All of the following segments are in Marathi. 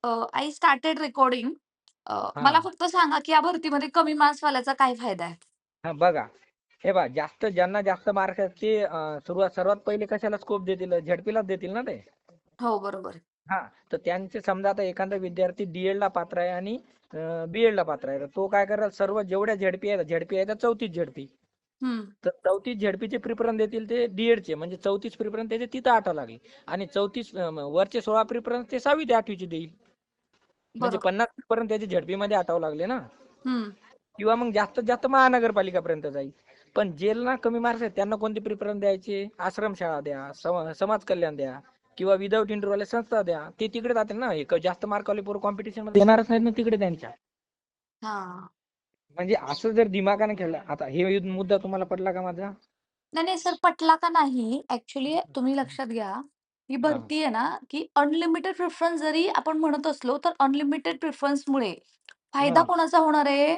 I started recording. मला हां, फक्त सांगा, की या भरतीमध्ये कमी मार्क्सवाल्याचा काय फायदा आहे? हां. बघा, हे पहा ज्यांना जास्त मार्क आहेत ते सर्वात पहिले कशाला स्कोप देतील? झेडपीलाच देतील ना ते. हो, बरोबर. हां, तर त्यांचे समजा आता एखादा विद्यार्थी डी-एडला पात्र आहे आणि बी-एडला पात्र आहे. तर तो काय करेल सर्व जेवढ्या झेडपी आहे तर 34 झेडपी. हं, तर 34 झेडपीचे प्रिफरन्स देतील ते डी-एडचे म्हणजे 34 प्रिफरन्स त्याचे तिथं आठावं लागेल आणि 34 वरचे 16 प्रिफरन्स ते 6वी ते 8वी देईल. म्हणजे बरोबर. 50 पर्यंत त्याचे झेडपीमध्ये आठावं लागले ना. हं. किंवा मग जास्तीत जास्त महानगरपालिकापर्यंत जाईल. पण ज्यांना कमी मार्क्स आहेत त्यांना कोणते प्रिफरन्स द्यायचे? आश्रमशाळा द्या, समाज कल्याण द्या किंवा विदाऊट इंटरव्ह्यूवाल्या संस्था द्या. ते तिकडे जातील ना. एक जास्त मार्कवाले पोरं कॉम्पिटिशनमध्ये येणारच नाहीत ना तिकडे त्यांच्या. हां. म्हणजे असं जर दिमागाने खेळलं आता हे मुद्दा तुम्हाला पटला का माझा? नाही, नाही सर पटला का नाही, ॲक्चुअली तुम्ही लक्षात घ्या, ही हां. भरती आहे ना, की अनलिमिटेड प्रिफरन्स जरी आपण म्हणत असलो, तर अनलिमिटेड प्रिफरन्समुळे फायदा हां. कोणाचा होणार आहे?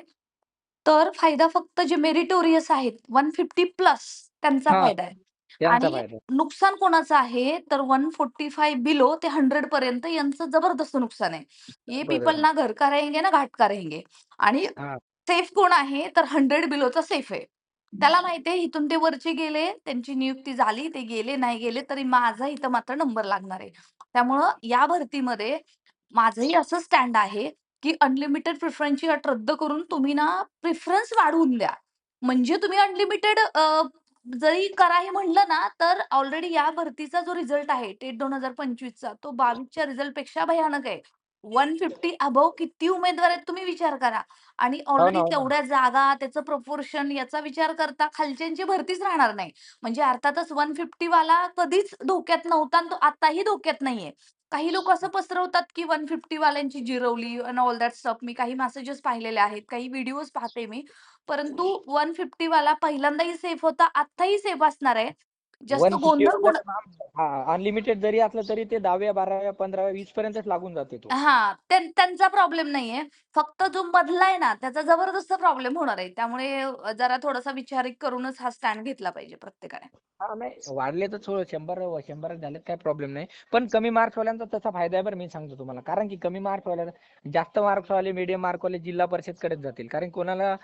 तर फायदा फक्त जे मेरिटोरियस आहेत 150 प्लस त्यांचा हां. फायदा आहे. त्यांचा आणि फायदा. नुकसान कोणाचं आहे? तर 145 बिलो ते 100 पर्यंत यांचं जबरदस्त नुकसान आहे. ये पीपल बरोबर. ना घर का रहेंगे ना घाट का रहेंगे. आणि हां. सेफ कोण आहे? तर 100 बिलोचा सेफ आहे. त्याला माहिती आहे इथून ते वरचे गेले, त्यांची नियुक्ती झाली, ते गेले, नाही गेले तरी माझा इथं मात्र नंबर लागणार आहे. त्यामुळं या भरतीमध्ये माझंही असं स्टँड आहे, की अनलिमिटेड प्रिफरन्सची अट रद्द करून तुम्ही ना प्रिफरन्स वाढवून द्या. म्हणजे तुम्ही अनलिमिटेड जरी करा हे म्हणलं ना, तर ऑलरेडी या भरतीचा जो रिझल्ट आहे टेट 2025चा तो 22च्या रिझल्टपेक्षा भयानक आहे. 150 अबोव्ह किती उमेदवार आहेत तुम्ही विचार करा. आणि हो ना, ऑलरेडी हो ना. तेवढ्या जागा, त्याचं प्रपोर्शन याचा विचार करता खालच्यांची भरतीच राहणार नाही. म्हणजे अर्थातच 150 वाला कधीच धोक्यात नव्हता आणि तो आताही धोक्यात नाहीये. काही लोकं असं पसरवतात, की 150 वाल्यांची जिरवली एंड ऑल दॅट स्टफ. मी काही मेसेजेस पाहिलेले आहेत, काही व्हिडिओज पाहते मी. परंतु 150 वाला पहिल्यांदाही सेफ होता, आत्ताही सेफ असणार आहे. जास्त 150 गोंधळ कोण वाल्याला हां, अनलिमिटेड जरी असलं तरी ते 10व्या, 12व्या, 15व्या, 20 पर्यंतच लागून जाते तो. हां, त्यांचा प्रॉब्लेम नाहीये. फक्त जो मधला आहे ना, त्याचा जबरदस्त प्रॉब्लेम होणार आहे. त्यामुळे जरा थोडासा विचार करूनच हा स्टँड घेतला पाहिजे प्रत्येकाने. हां, नाही वाढले तर 100 झालेत काही प्रॉब्लेम नाही. पण कमी मार्क्सवाल्यांचा तसा फायदा आहे बरं मी सांगतो तुम्हाला. कारण की कमी मार्क्सवाल्याला जास्त मार्क्सवाले, मीडियम मार्कवाले जिल्हा परिषदकडेच जातील. कारण कोणाला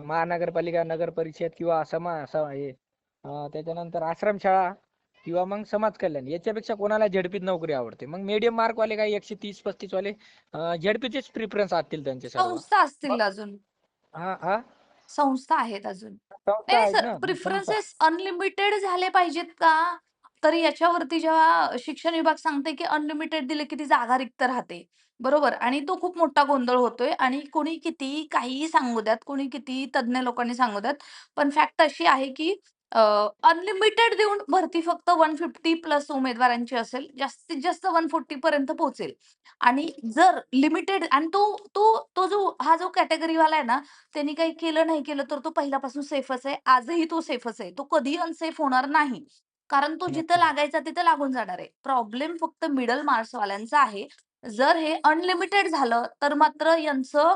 महानगरपालिका, नगर परिषद किंवा त्याच्यानंतर आश्रमशाळा किंवा मग समाज कल्याण याच्यापेक्षा कोणाला झेडपीत नोकरी आवडते. मग मीडियम मार्कवाले काही 130-35 वाले झेडपीचेच प्रिफरन्स असतील त्यांचे सर्व. संस्था मग असतील अजून. हां, हां. संस्था आहेत अजून. नाही, संस्था नाही आहेत सर, ना. संस्था प्रेफरन्सेस अनलिमिटेड झाले पाहिजेत का? तर याच्यावरती जेव्हा शिक्षण विभाग सांगते, की अनलिमिटेड दिले की ती जागा रिक्त राहते. बरोबर आणि तो खूप मोठा गोंधळ होतोय आणि कोणी कितीही काहीही सांगू द्यात, कोणी कितीही तज्ञ लोकांनी सांगू द्यात. पण फॅक्ट अशी आहे, की अनलिमिटेड देऊन भरती फक्त 150 प्लस उमेदवारांची असेल. जास्तीत जास्त 140 पर्यंत पोहोचेल. आणि जर लिमिटेड आणि तो तो तो जो हा जो कॅटेगरीवाला आहे ना, त्यांनी काही केलं नाही केलं तर तो पहिल्यापासून सेफच आहे. आजही तो सेफच आहे. तो कधीही अनसेफ होणार नाही. कारण तो जिथं नक्की. लागायचा तिथं लागून जाणार आहे. प्रॉब्लेम फक्त मिडल मार्क्सवाल्यांचा आहे. जर हे अनलिमिटेड झालं तर मात्र यांचं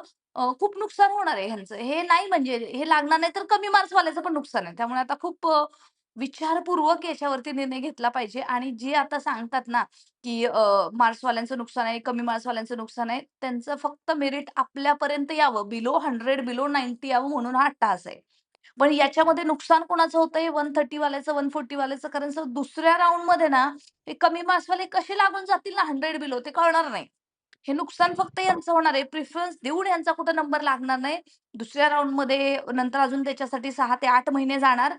खूप नुकसान होणार आहे ह्यांचं. हे नाही म्हणजे हे लागणार नाही तर कमी मार्क्सवाल्याचं पण नुकसान आहे. त्यामुळे आता खूप विचारपूर्वक याच्यावरती निर्णय घेतला पाहिजे आणि जे आता सांगतात ना, की मार्क्सवाल्यांचं नुकसान आहे, कमी मार्क्सवाल्यांचं नुकसान आहे. त्यांचं फक्त मेरिट आपल्यापर्यंत यावं, बिलो 100, बिलो 90 यावं म्हणून हा अट्टहास आहे. पण याच्यामध्ये नुकसान कोणाचं होतंय 130 वाल्याचं, 140 वाल्याचं कारण सर दुसऱ्या राउंडमध्ये ना, हे कमी मार्क्सवाले कसे लागून जातील ना 100 बिलो ते कळणार नाही. हे नुकसान फक्त यांचं होणार आहे. प्रिफरन्स देऊन यांचा कुठे नंबर लागणार नाही. दुसऱ्या राउंडमध्ये नंतर अजून त्याच्यासाठी 6 ते 8 महिने जाणार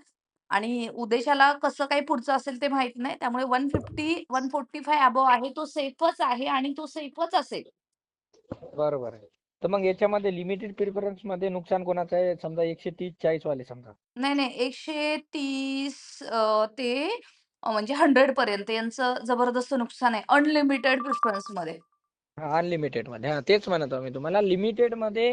आणि उद्देशाला कसं काही पुढचं असेल ते माहीत नाही. त्यामुळे 150, 145 अबोव्ह आहे तो सेफच आहे आणि तो सेफच असेल. बरोबर आहे. तर मग याच्यामध्ये लिमिटेड प्रिफरन्समध्ये नुकसान कोणाचं आहे? समजा 130-40 वाले समजा. नाही, नाही 130 ते म्हणजे 100 पर्यंत यांचं जबरदस्त नुकसान आहे अनलिमिटेड प्रिफरन्समध्ये. हां, अनलिमिटेडमध्ये. हां, तेच म्हणत आहो मी तुम्हाला. लिमिटेडमध्ये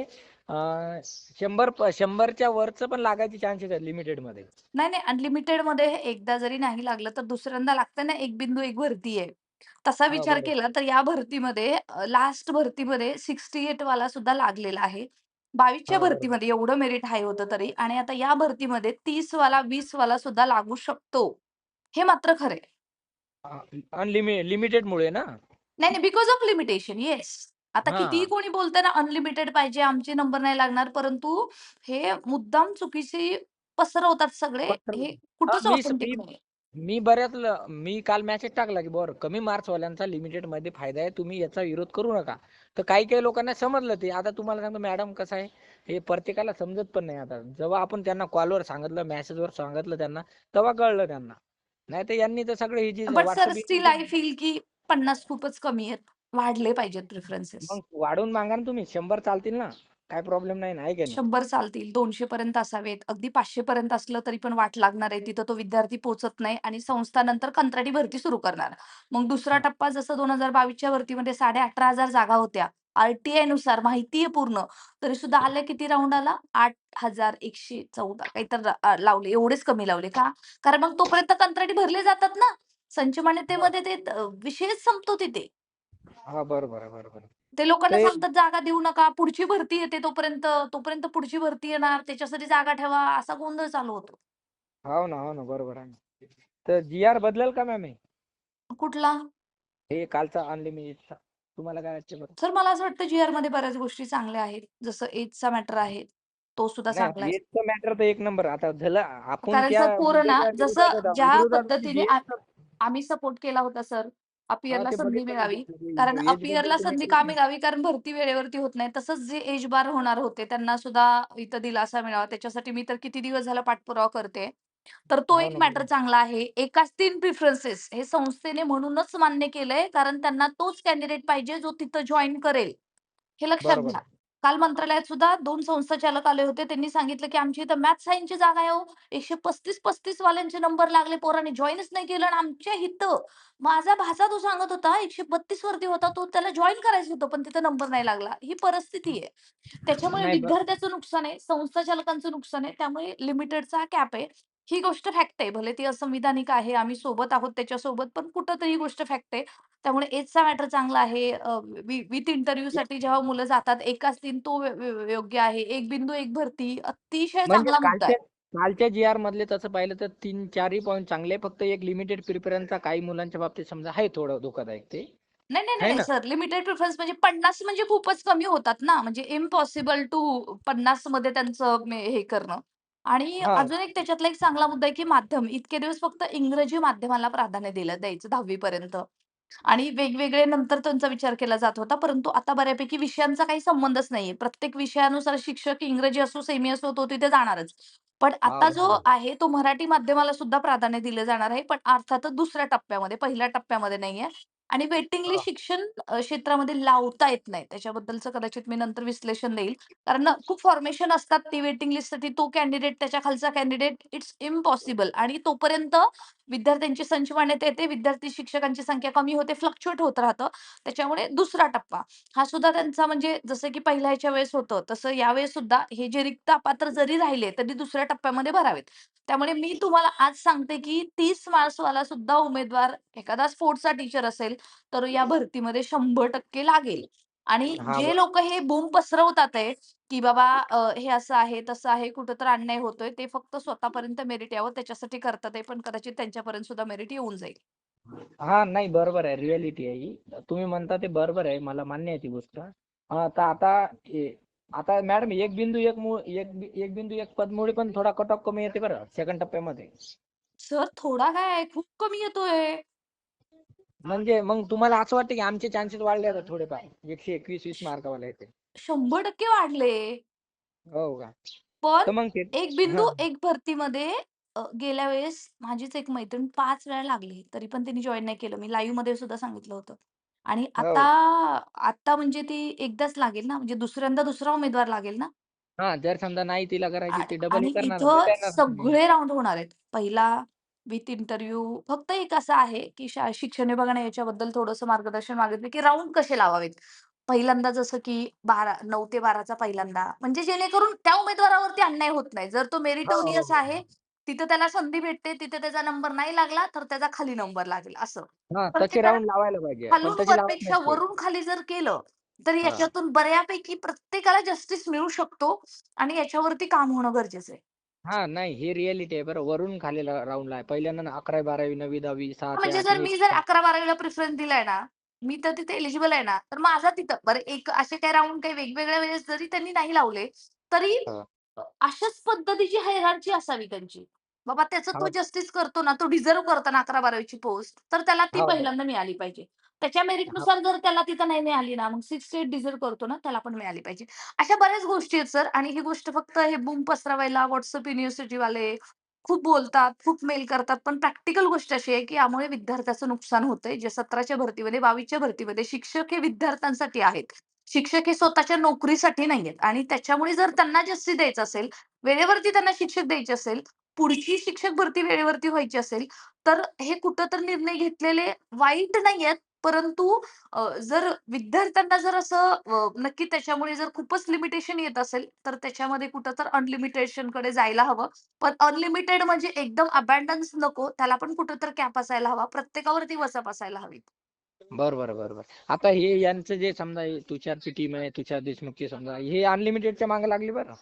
100च्या वरचं पण लागायचे चान्सेस आहेत लिमिटेडमध्ये. नाही, नाही अनलिमिटेडमध्ये एकदा जरी नाही लागलं तर दुसऱ्यांदा लागतं ना, एक बिंदू एक भरती आहे. तसा हां, विचार बरोबर. केला तर या भरतीमध्ये लास्ट भरतीमध्ये 68 वाला सुद्धा लागलेला आहे. 22च्या हां, बरोबर. भरतीमध्ये एवढं मेरिट हाय होतं तरी आणि आता या भरतीमध्ये 30 वाला, 20 वाला सुद्धा लागू शकतो. हे मात्र खरं लिमिटेडमुळे ना? नाही, नाही बिकॉज ऑफ लिमिटेशन येस. आता कितीही हां. कोणी बोलतंय ना, अनलिमिटेड पाहिजे, आमचे नंबर नाही लागणार, परंतु हे मुद्दाम चुकीची पसरवतात सगळे. पत्र हे हां, कुठंच ऑथेंटिक नाहीये. मी मी काल मेसेज टाकला, की बरं कमी मार्क्सवाल्यांचा लिमिटेडमध्ये फायदा आहे. तुम्ही याचा विरोध करू नका. तर काही-काही लोकांना समजलं ते. आता तुम्हाला सांगतो मॅडम कसं आहे, हे प्रत्येकाला समजत पण नाही आता. जेव्हा आपण त्यांना कॉलवर सांगितलं, मेसेजवर सांगितलं त्यांना, तेव्हा कळलं त्यांना. नाहीतर यांनी तर सगळे ही जी but sir WhatsApp still I feel की 50 खूपच कमी आहेत. वाढले पाहिजेत प्रेफरन्सेस. मग वाढवून मागा ना तुम्ही. 100 चालतील ना. काही प्रॉब्लेम नाही ना, आहे की नाही? 100 चालतील, 200 पर्यंत असावेत. अगदी 500 पर्यंत असलं तरी पण वाट लागणार आहे. तिथं तो विद्यार्थी पोहोचत नाही आणि संस्था नंतर कंत्राटी भरती सुरू करणार. मग दुसरा हां, टप्पा जसं 2022च्या भरतीमध्ये 18,500 जागा होत्या. आर-टी-आय नुसार माहिती आहे पूर्ण. तरी सुद्धा आले किती राउंड आला? 8,114 काहीतरी लावले. एवढेच कमी लावले. का? कारण मग तोपर्यंत कंत्राटी भरले जातात ना. संच हां. मान्यतेमध्ये ते विषयच संपतो तिथे. हां, बरोबर आहे, बरोबर आहे. ते लोकांना ते सांगतात जागा देऊ नका. पुढची भरती येते तोपर्यंत तोपर्यंत पुढची भरती येणार. त्याच्यासाठी जागा ठेवा. असा गोंधळ चालू होतो. हो ना, हो ना. बरोबर आहे ना. तर जी-आर बदलेल का मॅम हे? कुठला? हे कालचा अनलिमिटेडचा. तुम्हाला काय वाटतं बरं? तर मला असं वाटतं जी-आरमध्ये बऱ्याच गोष्टी चांगल्या आहेत. जसं एजचा मॅटर आहे. तो सुद्धा चांगला आहे. नाही एजचं मॅटर तर एक नंबर. आता झालं आपण कारण त्या सर पोरं ना मुद्द्याच्या विरोधात जसं होता ज्या विरोधात होतो पद्धतीने जे आम्ही सपोर्ट केला होता सर, हां, अपियरला ते संधी बघितलं मिळावी. कारण मी एजबद्दल अपियरला तुम्ही संधी का प्रश्न मिळावी? कारण भरती वेळेवरती होत नाही. तसंच जे एज बार होणार होते त्यांना सुद्धा इथं दिलासा मिळावा. त्याच्यासाठी मी तर किती दिवस झाला पाठपुरावा करते. तर तो हो एक ना, मॅटर चांगला आहे. एकाच 3 प्रेफरन्सेस हे संस्थेने म्हणूनच मान्य केलंय, कारण त्यांना तोच कॅन्डिडेट पाहिजे जो तिथं जॉइन करेल. हे लक्षात बरोबर घ्या. आहे. काल मंत्रालयात सुद्धा 2 संस्थाचालक आले होते. त्यांनी सांगितलं, की आमची इथं मॅथ्स सायन्सची जागा आहे हो. 135-35 वाल्यांचे नंबर लागले. पोरांनी जॉइनच नाही केलं आणि आमच्या इथं माझा भाचा तो सांगत होता 132 वरती होता तो. त्याला जॉइन करायचं होतं, पण तिथं नंबर नाही लागला. ही परिस्थिती आहे. त्याच्यामुळे नाही विद्यार्थ्याचं नुकसान आहे, संस्थाचालकांचं नुकसान आहे. त्यामुळे लिमिटेडचा कॅप आहे. ही गोष्ट फॅक्ट आहे. भले ती असंविधानिक आहे. आम्ही सोबत आहोत त्याच्यासोबत, पण कुठेतरी ही गोष्ट फॅक्ट आहे. त्यामुळे एजचा मॅटर चांगला आहे. विथ इंटरव्ह्यूसाठी जेव्हा मुलं जातात, एकाच दिन तो योग्य आहे. एक बिंदू एक भरती अतिशय म्हणजे चांगला मुद्दा आहे. कालच्या जी-आर मधले तसं पाहिलं तर 3-4ही पॉइंट चांगले आहे. फक्त एक लिमिटेड प्रिफरन्सचा काही मुलांच्या बाबतीत समजा आहे थोडं धोकादायक ते. नाही, नाही, नाही, आहे नाही ना? सर. लिमिटेड प्रिफरन्स म्हणजे 50 म्हणजे खूपच कमी होतात ना. म्हणजे इम्पॉसिबल टू 50 मध्ये त्यांचं हे करणं. आणि हां. अजून एक त्याच्यातला एक चांगला मुद्दा आहे, की माध्यम. इतके दिवस फक्त इंग्रजी माध्यमाला प्राधान्य द्यायचं 10वी पर्यंत. आणि वेगवेगळे नंतर त्यांचा विचार केला जात होता. परंतु आता बऱ्यापैकी विषयांचा काही संबंधच नाहीये. प्रत्येक विषयानुसार शिक्षक इंग्रजी असो, सेमी असो, तो तिथे जाणारच. पण हां, आता जो बरोबर. आहे तो मराठी माध्यमाला सुद्धा प्राधान्य दिलं जाणार आहे. पण अर्थातच दुसऱ्या टप्प्यामध्ये, पहिल्या टप्प्यामध्ये नाहीये. आणि वेटिंग लिस्ट हां. शिक्षण क्षेत्रामध्ये लावता येत नाही. त्याच्याबद्दलचं कदाचित मी नंतर विश्लेषण देईल. कारण ना खूप फॉर्मेशन असतात ती वेटिंग लिस्टसाठी. तो कॅन्डिडेट, त्याच्या खालचा कॅन्डिडेट इट्स इम्पॉसिबल आणि तोपर्यंत विद्यार्थ्यांची संच मांडण्यात येते. विद्यार्थी शिक्षकांची संख्या कमी होते, फ्लक्च्युएट होत राहतं. त्याच्यामुळे दुसरा टप्पा हा सुद्धा त्यांचा म्हणजे जसं की पहिल्या ह्याच्या वेळेस होतं, तसं यावेळेस सुद्धा हे जे रिक्त अपात्र जरी राहिले, तरी दुसऱ्या टप्प्यामध्ये भरावेत. त्यामुळे मी तुम्हाला आज सांगते, की 30 मार्क्सवाला सुद्धा उमेदवार एखादा स्पोर्ट्सचा टीचर असेल, तर या भरतीमध्ये 100% लागेल. आणि हां, जे लोकं हे बूम पसरवतात आहे, की बाबा हे असं आहे, तसं आहे, कुठं तर अन्याय होतोय, ते फक्त स्वतःपर्यंत मेरिट यावं त्याच्यासाठी करतात आहे. पण कदाचित त्यांच्यापर्यंत सुद्धा मेरिट येऊन जाईल. हां, नाही बरोबर आहे. रिॲलिटी आहे ही. तुम्ही म्हणता ते बरोबर आहे. मला मान्य आहे ती गोष्ट. तर आता आता मॅडम एक बिंदू एक पदमुळे पण थोडा कट ऑफ कमी येते बरं सेकंड टप्प्यामध्ये. सर थोडा काय आहे, खूप कमी येतोय. म्हणजे मग तुम्हाला असं वाटतं की आमचे चान्सेस वाढले आता थोडेफार 121-20 मार्कावाले आहेत. 100% वाढले. हो का? पण तर मग ते एक हां. बिंदू एक भरतीमध्ये गेल्या वेळेस माझीच एक मैत्रीण 5 वेळा लागली. तरी पण तिने जॉइन नाही केलं. मी लाईव्हमध्ये सुद्धा सांगितलं होतं. आणि आता हो. आता म्हणजे ती एकदाच लागेल ना, म्हणजे दुसऱ्यांदा दुसरा उमेदवार लागेल ना. हां, जर समजा नाही तिला करायची आणि ते डबल हे आणि करणार ना, इथं देता येणार नाही. सगळे राउंड होणार आहेत. पहिला विथ इंटरव्ह्यू फक्त एक असं आहे, की शिक्षण विभागाने याच्याबद्दल थोडंसं मार्गदर्शन मागितलं, की राउंड कसे लावावेत. पहिल्यांदा जसं की 9 ते 12चा पहिल्यांदा, म्हणजे जेणेकरून त्या उमेदवारावरती अन्याय होत नाही. जर तो हो, हो, मेरिटोनियस हो. आहे, तिथं त्याला संधी भेटते, तिथे त्याचा नंबर नाही लागला, तर त्याचा खाली नंबर लागेल असं. हां, तसे प्रत्येकाला राउंड लावायला पाहिजे. पण खालून तसे लावत वरपेक्षा नाहीत ते. वरून खाली जर केलं, तर हां. याच्यातून बऱ्यापैकी प्रत्येकाला जस्टिस मिळू शकतो आणि याच्यावरती काम होणं गरजेचं आहे. हां, नाही ही रिॲलिटी आहे बरं. वरून खाली राउंडला आहे. पहिल्यांदा 11वी, 12वी, 9वी, 10वी, 6 ते म्हणजे 8 जर हे मी जर 11-12वीला प्रिफरन्स दिलाय ना, मी तर तिथे एलिजिबल आहे ना, तर माझा तिथं बरं एक असे काही राउंड काही वेगवेगळ्या वेळेस जरी त्यांनी नाही लावले, तरी हां. अशाच पद्धतीची हायरार्की असावी त्यांची. बाबा त्याचं तो हां, जस्टिस करतो ना, तो डिझर्व्ह करतो ना 11-12वी पोस्ट, तर त्याला ती हां, पहिल्यांदा मिळाली पाहिजे. त्याच्या हां. मेरिटनुसार जर त्याला तिथं नाही मिळाली ना, मग 6th-8 डिझर्व्ह करतो ना, त्याला पण मिळाली पाहिजे. अशा बऱ्याच गोष्टी आहेत सर आणि ही गोष्ट फक्त हे बूम पसरवायला WhatsApp युनिव्हर्सिटीवाले खूप बोलतात, खूप मेल करतात. पण प्रॅक्टिकल गोष्ट अशी आहे, की यामुळे विद्यार्थ्याचं नुकसान होतंय. जे 17च्या भरतीमध्ये, 22च्या भरतीमध्ये शिक्षक हे विद्यार्थ्यांसाठी आहेत. शिक्षक हे स्वतःच्या नोकरीसाठी नाहीयेत आणि त्याच्यामुळे जर त्यांना जस्टिस द्यायचं असेल, वेळेवरती त्यांना शिक्षक द्यायचे असेल, पुढची शिक्षक भरती वेळेवरती व्हायची असेल, तर हे कुठं तर निर्णय घेतलेले वाईट नाहीयेत. परंतु जर विद्यार्थ्यांना जर असं नक्की त्याच्यामुळे जर खूपच लिमिटेशन येत असेल, तर त्याच्यामध्ये कुठं तर अनलिमिटेशनकडे जायला हवं. पण अनलिमिटेड म्हणजे एकदम अबंडन्स नको. त्याला पण कुठेतरी कॅप असायला हवा. प्रत्येकावरती वचक असायला हवी. बरोबर, बरोबर. आता हे यांचं जे समजा हे तुषारची टीम आहे, तुषार देशमुखची समजा हे अनलिमिटेडच्या मागे लागली बरं.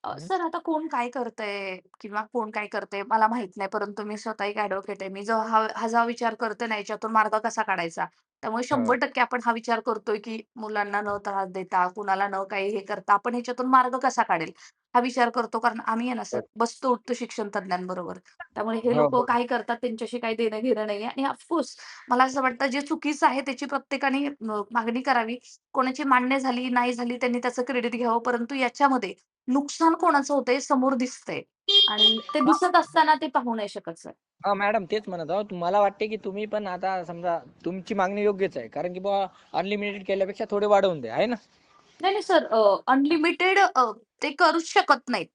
हं. सर आता कोण काय करतंय किंवा कोण काय करतंय मला माहित नाही. परंतु मी स्वतः एक ॲडव्होकेट आहे. मी जो हा जो विचार करते ना, याच्यातून मार्ग कसा काढायचा. त्यामुळे हां. 100% आपण हा विचार करतोय, की मुलांना न त्रास देता, कुणाला न काही हे करता आपण ह्याच्यातून मार्ग कसा काढेल, हा विचार करतो. कारण आम्ही आहे ना सर, बसतो उठतो शिक्षण तज्ञांबरोबर. त्यामुळे हे हो, लोकं हो. काय करतात त्यांच्याशी काही देणं-घेणं नाहीये आणि ऑफकोर्स मला असं वाटतं जे चुकीचं आहे त्याची प्रत्येकाने मागणी करावी. कोणाची मान्य झाली, नाही झाली त्यांनी त्याचं क्रेडिट घ्यावं. परंतु याच्यामध्ये नुकसान कोणाचं होतंय समोर दिसतंय आणि ते दिसत असताना ते पाहू नाही शकत सर. हां, मॅडम तेच म्हणत आहोत. मला वाटते की तुम्ही पण आता समजा तुमची मागणी योग्यच आहे. कारण की बुवा अनलिमिटेड केल्यापेक्षा थोडे वाढवून द्या, आहे ना? नाही, नाही सर अनलिमिटेड ते करूच शकत नाहीत.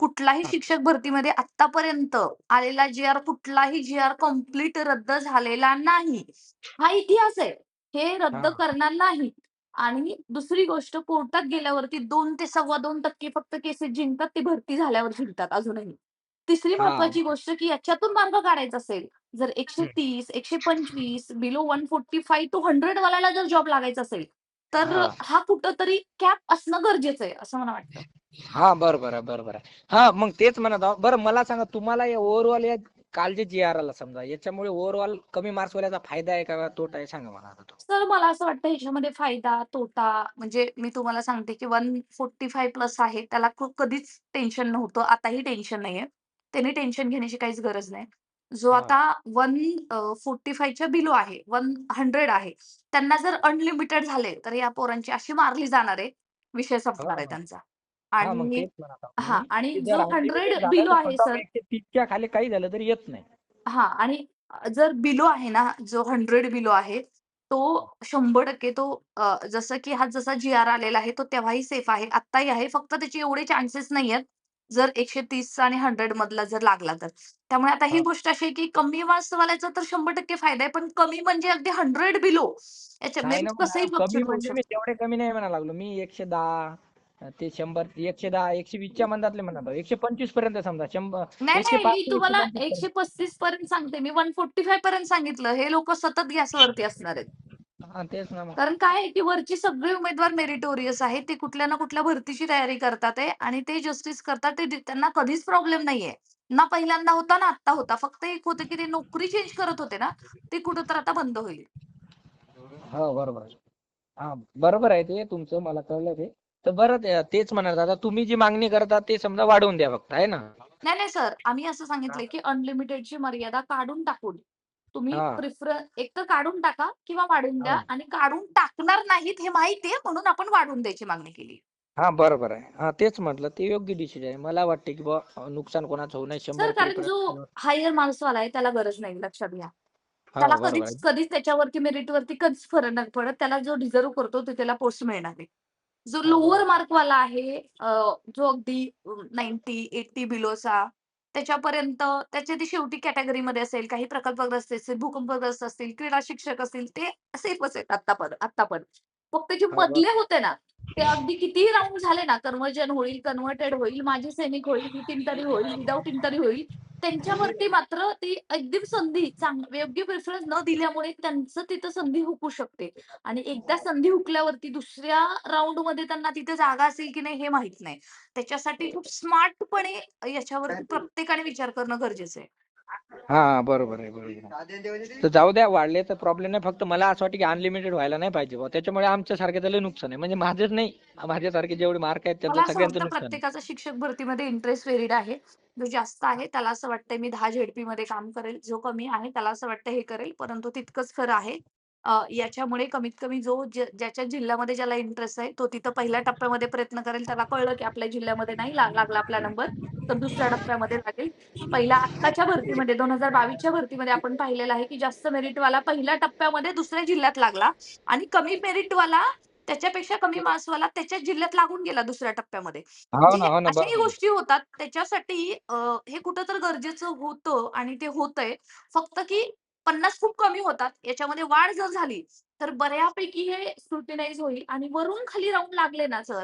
कुठलाही हां, शिक्षक भरतीमध्ये आत्तापर्यंत आलेला जी-आर कुठलाही जी-आर कंप्लीट रद्द झालेला नाही. हा इतिहास आहे. हे रद्द हां, करणार नाहीत. आणि दुसरी गोष्ट कोर्टात गेल्यावरती 2 ते 2.25% फक्त केसेस जिंकतात. ते भरती झाल्यावर जिंकतात अजूनही. तिसरी हां. महत्त्वाची गोष्ट की याच्यातून मार्ग काढायचा असेल, जर हं. 130, 125 बिलो 145 टू 100 वाल्याला जर जॉब लागायचा असेल, तर हां. हा कुठेतरी कॅप असणं गरजेचं आहे, असं मला वाटतं. हां, बरोबर आहे, बरोबर आहे. हां, मग तेच म्हणत आहोत. बरं मला सांगा तुम्हाला या ओव्हरऑल या काल जे जी-आर आला समजा याच्यामुळे ओव्हरऑल कमी मार्क्सवाल्याचा फायदा आहे का तोटा आहे सांगा मला आता तो? तर मला असं वाटतं ह्याच्यामध्ये फायदा, तोटा म्हणजे मी तुम्हाला सांगते, की 145 प्लस आहे. त्याला कधीच टेन्शन नव्हतं. आताही टेन्शन नाहीये. त्यांनी टेन्शन घेण्याची काहीच गरज नाही. जो हां, आता 145 च्या बिलो आहे, 100 आहे. त्यांना जर अनलिमिटेड झाले, तर या पोरांची अशी मारली जाणार आहे, विषय हां, संपणार आहे हां. त्यांचा. हां, मग आणि तेच म्हणत आहोत हां मी, आणि की जर जो अनलिमिटेड 100 झालं बिलो तर आहे समजा सर 130च्या खाली काही झालं तरी येत नाही. हां आणि जर बिलो आहे ना, जो 100 बिलो आहे, तो 100% तो जसं की हा जसा जी-आर आलेला आहे, तो तेव्हाही सेफ आहे, आत्ताही आहे. फक्त त्याचे एवढे चान्सेस नाहीयेत, जर 130चा आणि 100 मधला जर लागला तर. त्यामुळे आता ही हां. गोष्ट अशी आहे, की कमी मार्क्सवाल्याचा तर 100% फायदा आहे, पण कमी म्हणजे अगदी 100 बिलो याच्या नाही ना मेरिट कसंही मॅडम, कमी फ्लक्च्युएट होऊ म्हणजे मी शकतं. तेवढे कमी नाही म्हणायला लागलो. मी 110 ते 100, 110, 120च्या मधातले म्हणत आहोत. 125 पर्यंत समजा 100, नाही, नाही, 105 मी ते तुम्हाला 125 पर्यंत. 135 पर्यंत सांगते. मी 145 पर्यंत सांगितलं. हे लोकं सतत गॅसवरती असणार आहेत. हां, तेच ना मग. कारण काय आहे, की वरची सगळे उमेदवार मेरिटोरियस आहेत. ते कुठल्या ना कुठल्या भरतीची तयारी करतात आहे आणि ते जस्टिस करतात. त्यांना कधीच प्रॉब्लेम नाहीये. ना पहिल्यांदा होता ना आत्ता होता. फक्त एक होतं, की ते नोकरी चेंज करत होते ना, ते कुठेतरी आता बंद होईल. हो, बरोबर आहे. हां, बरोबर आहे ते तुमचं मला कळलं ते. तर बरं तेच म्हणत आता तुम्ही जी मागणी करता ते समजा वाढवून द्या फक्त आहे ना? नाही, नाही सर. आम्ही असं सांगितलंय, की अनलिमिटेडची मर्यादा काढून टाकून तुम्ही हां, एक तर काढून टाका किंवा वाढवून द्या हां. आणि काढून टाकणार नाहीत हे माहिती आहे म्हणून आपण वाढवून द्यायची मागणी केली. हां, बरोबर आहे. हां, तेच म्हटलं ते योग्य डिसिजन आहे. मला वाटते की बुवा नुकसान कोणाचं होऊ नये सर 100 कारण जो तरी. हायर मार्क्सवाला आहे त्याला गरज नाही लक्षात घ्या. त्याला हो, बरोबर कधीच आहे. कधीच त्याच्यावरती मेरिटवरती कधीच फरक नाही पडत. त्याला जो डिझर्व्ह करतो तो त्याला पोस्ट मिळणार आहे. जो हो, लोअर बरोबर. मार्कवाला आहे जो अगदी 90, 80 बिलोचा त्याच्यापर्यंत त्याची ती शेवटी कॅटेगरीमध्ये असेल, काही प्रकल्पग्रस्त असतील, भूकंपग्रस्त असतील, क्रीडा शिक्षक असतील, ते सेफच आहेत आत्ता पण. फक्त जे हां, मधले बरोबर. होते ना, ते अगदी कितीही राउंड झाले ना, कन्व्हर्जन होईल, कन्व्हर्टेड होईल, माजी सैनिक होईल, विथ इंटरी होईल, विथआऊट इंटरी होईल. त्यांच्यावरती मात्र ती एकदम संधी योग्य प्रिफरन्स न दिल्यामुळे त्यांचं तिथं संधी हुकू शकते. आणि एकदा संधी हुकल्यावरती दुसऱ्या राउंडमध्ये त्यांना तिथे जागा असेल की नाही हे माहीत नाही. त्याच्यासाठी खूप स्मार्टपणे याच्यावरती प्रत्येकाने विचार करणं गरजेचं आहे. हा बरोबर आहे, बरोबर आहे. तर जाऊ द्या, वाढले तर प्रॉब्लेम नाही, फक्त मला असं वाटतं की अनलिमिटेड व्हायला नाही पाहिजे बुवा. त्याच्यामुळे आमच्या सारख्याचं लय नुकसान आहे, म्हणजे माझंच नाही, माझ्यासारखे जेवढे मार्क आहेत मला त्यांचं असं सगळ्यांचं वाटतं नुकसान आहे. प्रत्येकाचा शिक्षक भरतीमध्ये इंटरेस्ट व्हेरिड आहे. जो जास्त आहे त्याला असं वाटतंय मी 10 झेडपीमध्ये काम करेल. जो कमी आहे त्याला असं वाटतं हे करेल. परंतु तितकंच खरं आहे. याच्यामुळे कमीत कमी जो ज्याच्या जिल्ह्यामध्ये ज्याला इंटरेस्ट आहे, तो तिथं पहिल्या टप्प्यामध्ये प्रयत्न करेल. त्याला कळलं की आपल्या जिल्ह्यामध्ये नाही लागला आपला नंबर, तर दुसऱ्या टप्प्यामध्ये लागेल. पहिल्या आत्ताच्या भरतीमध्ये 2022च्या भरतीमध्ये आपण पाहिलेलं आहे, की जास्त मेरिटवाला पहिल्या टप्प्यामध्ये दुसऱ्या जिल्ह्यात लागला आणि कमी मेरिटवाला त्याच्यापेक्षा कमी मार्क्सवाला त्याच्याच जिल्ह्यात लागून गेला दुसऱ्या टप्प्यामध्ये. हो म्हणजे ना, हो ना, अशाही बरोबर आहे. गोष्टी होतात. त्याच्यासाठी हे कुठं तर गरजेचं होतं आणि ते होतंय. फक्त की 50 खूप कमी होतात. याच्यामध्ये वाढ जर झाली, तर बऱ्यापैकी हे स्क्रुटिनाइज होईल आणि वरून खाली राउंड लागले ना सर,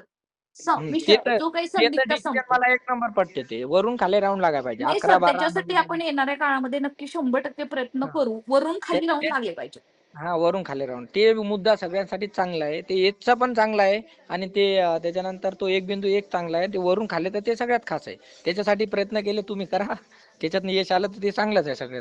ते विषय तर जो काही ते तर संदिग्ध डिसिजन संपतो. मला एक नंबर पटते, ते वरून खाली राऊंड लागायला पाहिजे, नाही अकरा सर, बारा त्याच्यासाठी नऊ. आपण येणाऱ्या काळामध्ये नक्की 100% प्रयत्न करू. वरून ते खाली राउंड ते लागले पाहिजे. हा, वरून खाली राऊंड ते मुद्दा सगळ्यांसाठी चांगला आहे, ते एकचा पण चांगला आहे. आणि ते त्याच्यानंतर तो एक बिंदू एक चांगला आहे, ते वरून खाली तर ते सगळ्यात खास आहे. त्याच्यासाठी प्रयत्न केले तुम्ही करा, त्याच्यात यश आलं तर ते चांगलंच आहे सगळ्यात.